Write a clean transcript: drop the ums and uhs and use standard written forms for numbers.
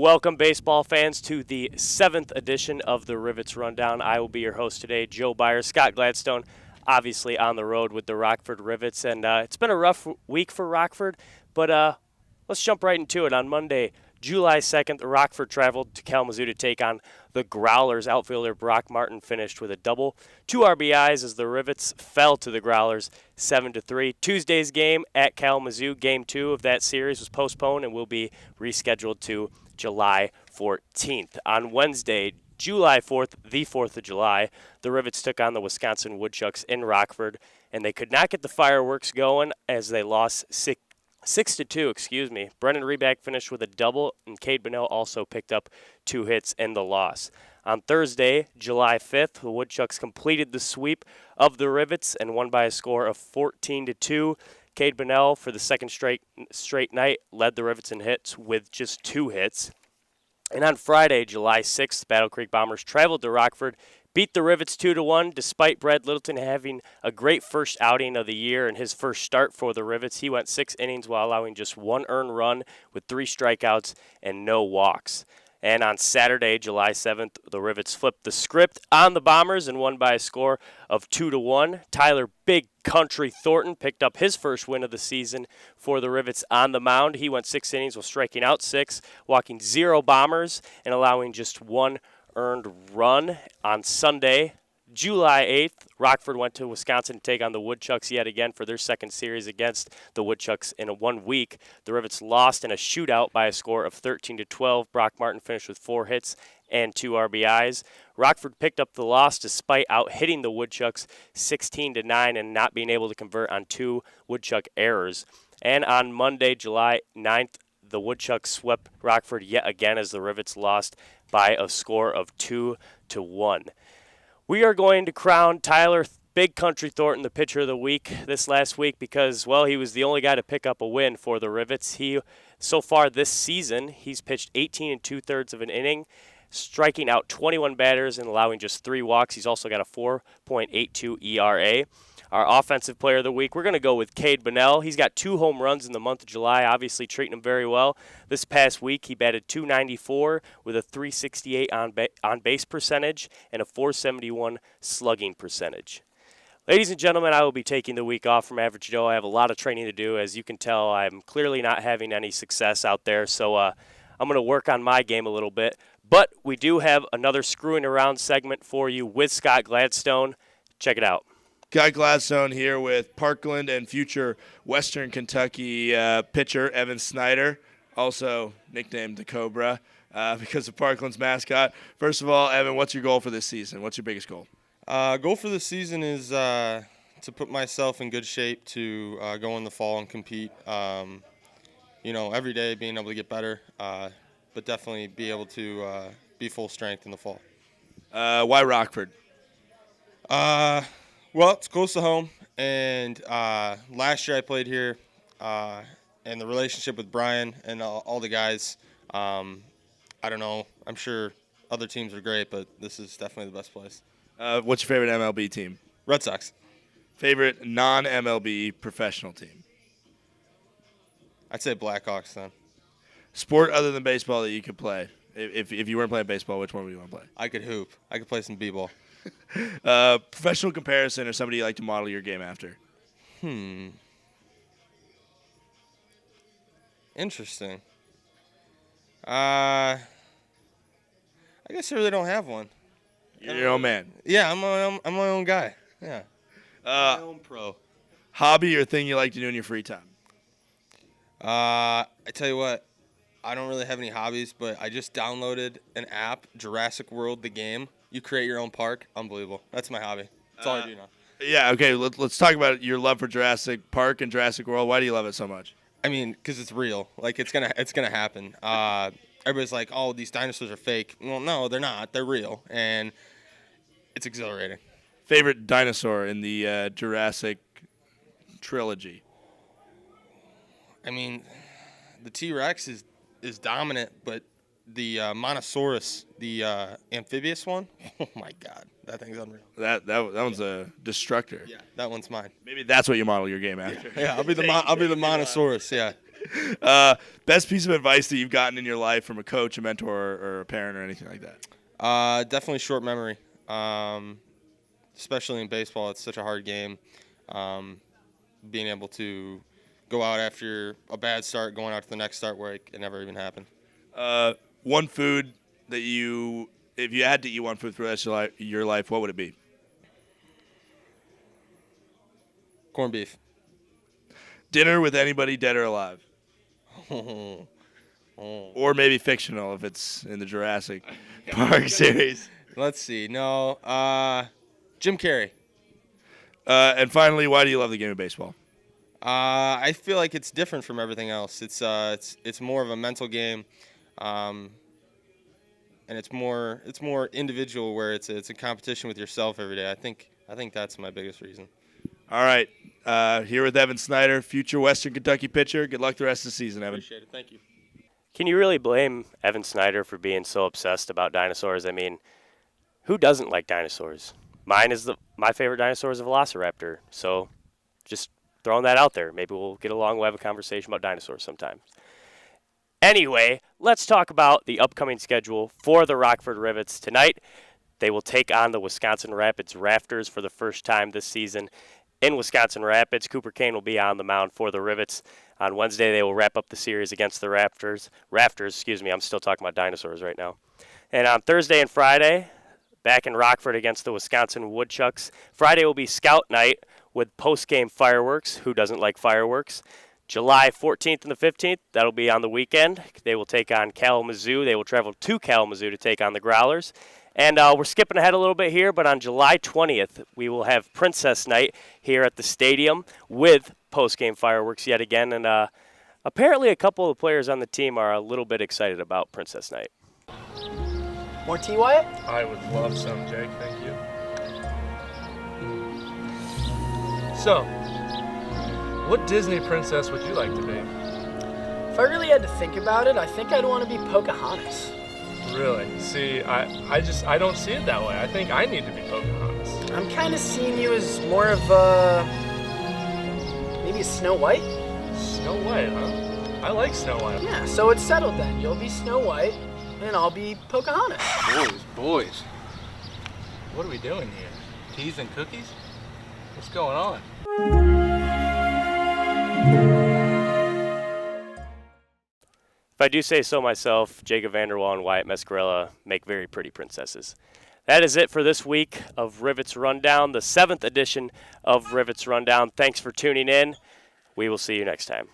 Welcome, baseball fans, to the 7th edition of the Rivets Rundown. I will be your host today, Joe Byers. Scott Gladstone, obviously on the road with the Rockford Rivets. And it's been a rough week for Rockford, but let's jump right into it. On Monday, July 2nd, the Rockford traveled to Kalamazoo to take on the Growlers. Outfielder Brock Martin finished with a double, 2 RBIs as the Rivets fell to the Growlers 7-3. Tuesday's game at Kalamazoo, Game 2 of that series, was postponed and will be rescheduled to July 14th. On Wednesday, July 4th, the 4th of July, the Rivets took on the Wisconsin Woodchucks in Rockford, and they could not get the fireworks going as they lost 6-2. Brendan Reback finished with a double, and Cade Bunnell also picked up 2 hits in the loss. On Thursday, July 5th, the Woodchucks completed the sweep of the Rivets and won by a score of 14-2. Cade Bunnell, for the second straight night, led the Rivets in hits with just 2 hits. And on Friday, July 6th, Battle Creek Bombers traveled to Rockford, beat the Rivets 2-1, despite Brad Littleton having a great first outing of the year and his first start for the Rivets. He went 6 innings while allowing just 1 earned run with 3 strikeouts and no walks. And on Saturday, July 7th, the Rivets flipped the script on the Bombers and won by a score of 2-1. Tyler Big Country Thornton picked up his first win of the season for the Rivets on the mound. He went 6 innings while striking out 6, walking 0 Bombers, and allowing just 1 earned run. On Sunday, July 8th, Rockford went to Wisconsin to take on the Woodchucks yet again for their second series against the Woodchucks in 1 week. The Rivets lost in a shootout by a score of 13-12. Brock Martin finished with 4 hits and 2 RBIs. Rockford picked up the loss despite out-hitting the Woodchucks 16-9 and not being able to convert on 2 Woodchuck errors. And on Monday, July 9th, the Woodchucks swept Rockford yet again as the Rivets lost by a score of 2-1. We are going to crown Tyler Big Country Thornton the pitcher of the week this last week because, well, he was the only guy to pick up a win for the Rivets. So far this season, he's pitched 18 2/3 of an inning, striking out 21 batters and allowing just 3 walks. He's also got a 4.82 ERA. Our offensive player of the week, we're going to go with Cade Bunnell. He's got 2 home runs in the month of July, obviously treating him very well. This past week, he batted .294 with a .368 on base percentage and a .471 slugging percentage. Ladies and gentlemen, I will be taking the week off from Average Joe. I have a lot of training to do. As you can tell, I'm clearly not having any success out there, so I'm going to work on my game a little bit. But we do have another Screwing Around segment for you with Scott Gladstone. Check it out. Scott Gladstone here with Parkland and future Western Kentucky pitcher Evan Snyder, also nicknamed the Cobra because of Parkland's mascot. First of all, Evan, what's your goal for this season? What's your biggest goal? Goal for this season is to put myself in good shape to go in the fall and compete. Every day being able to get better, but definitely be able to be full strength in the fall. Why Rockford? Well, it's close to home, and last year I played here, and the relationship with Brian and all the guys, I don't know, I'm sure other teams are great, but this is definitely the best place. What's your favorite MLB team? Red Sox. Favorite non-MLB professional team? I'd say Blackhawks then. Sport other than baseball that you could play. If you weren't playing baseball, which one would you want to play? I could hoop. I could play some b-ball. Professional comparison or somebody you like to model your game after? Interesting. I guess I really don't have one. You're your own man. Yeah, I'm my own guy. Yeah. My own pro. Hobby or thing you like to do in your free time? I tell you what, I don't really have any hobbies, but I just downloaded an app, Jurassic World, the game. You create your own park. Unbelievable. That's my hobby. That's all I do now. Yeah, okay. Let's talk about your love for Jurassic Park and Jurassic World. Why do you love it so much? I mean, because it's real. Like, it's gonna happen. Everybody's like, oh, these dinosaurs are fake. Well, no, they're not. They're real. And it's exhilarating. Favorite dinosaur in the Jurassic trilogy? I mean, the T-Rex is dominant, but the Monosaurus, the amphibious one, oh my God, that thing's unreal. That one's a destructor. Yeah, that one's mine. Maybe that's what you model your game after. Yeah, I'll be the Monosaurus. Yeah. Best piece of advice that you've gotten in your life from a coach, a mentor, or a parent, or anything like that? Definitely short memory, especially in baseball. It's such a hard game. Being able to go out after a bad start, going out to the next start where it never even happened. One food that if you had to eat one food for the rest of your life, what would it be? Corned beef. Dinner with anybody, dead or alive? Or maybe fictional if it's in the Jurassic Park series. Let's see. No. Jim Carrey. And finally, why do you love the game of baseball? I feel like it's different from everything else. It's more of a mental game, and it's more individual, where it's a competition with yourself every day. I think that's my biggest reason. All right, here with Evan Snyder, future Western Kentucky pitcher. Good luck the rest of the season, Evan. Appreciate it. Thank you. Can you really blame Evan Snyder for being so obsessed about dinosaurs? I mean, who doesn't like dinosaurs? My favorite dinosaur is a velociraptor. So just throwing that out there. Maybe we'll get along. We'll have a conversation about dinosaurs sometime. Anyway, let's talk about the upcoming schedule for the Rockford Rivets. Tonight, they will take on the Wisconsin Rapids Rafters for the first time this season. In Wisconsin Rapids, Cooper Kane will be on the mound for the Rivets. On Wednesday, they will wrap up the series against the Rafters, I'm still talking about dinosaurs right now. And on Thursday and Friday, back in Rockford against the Wisconsin Woodchucks. Friday will be Scout night with post-game fireworks. Who doesn't like fireworks? July 14th and the 15th, that'll be on the weekend. They will take on Kalamazoo. They will travel to Kalamazoo to take on the Growlers. And we're skipping ahead a little bit here, but on July 20th, we will have Princess Night here at the stadium with post-game fireworks yet again. And apparently a couple of the players on the team are a little bit excited about Princess Night. More tea, Wyatt? I would love some, Jake. Thank you. So, what Disney princess would you like to be? If I really had to think about it, I think I'd want to be Pocahontas. Really? See, I don't see it that way. I think I need to be Pocahontas. I'm kind of seeing you as more of maybe a Snow White? Snow White, huh? I like Snow White. Yeah, so it's settled then. You'll be Snow White, and I'll be Pocahontas. Boys. What are we doing here? Teas and cookies? What's going on? If I do say so myself, Jacob Vanderwall and Wyatt Mescarella make very pretty princesses. That is it for this week of Rivets Rundown, the 7th edition of Rivets Rundown. Thanks for tuning in. We will see you next time.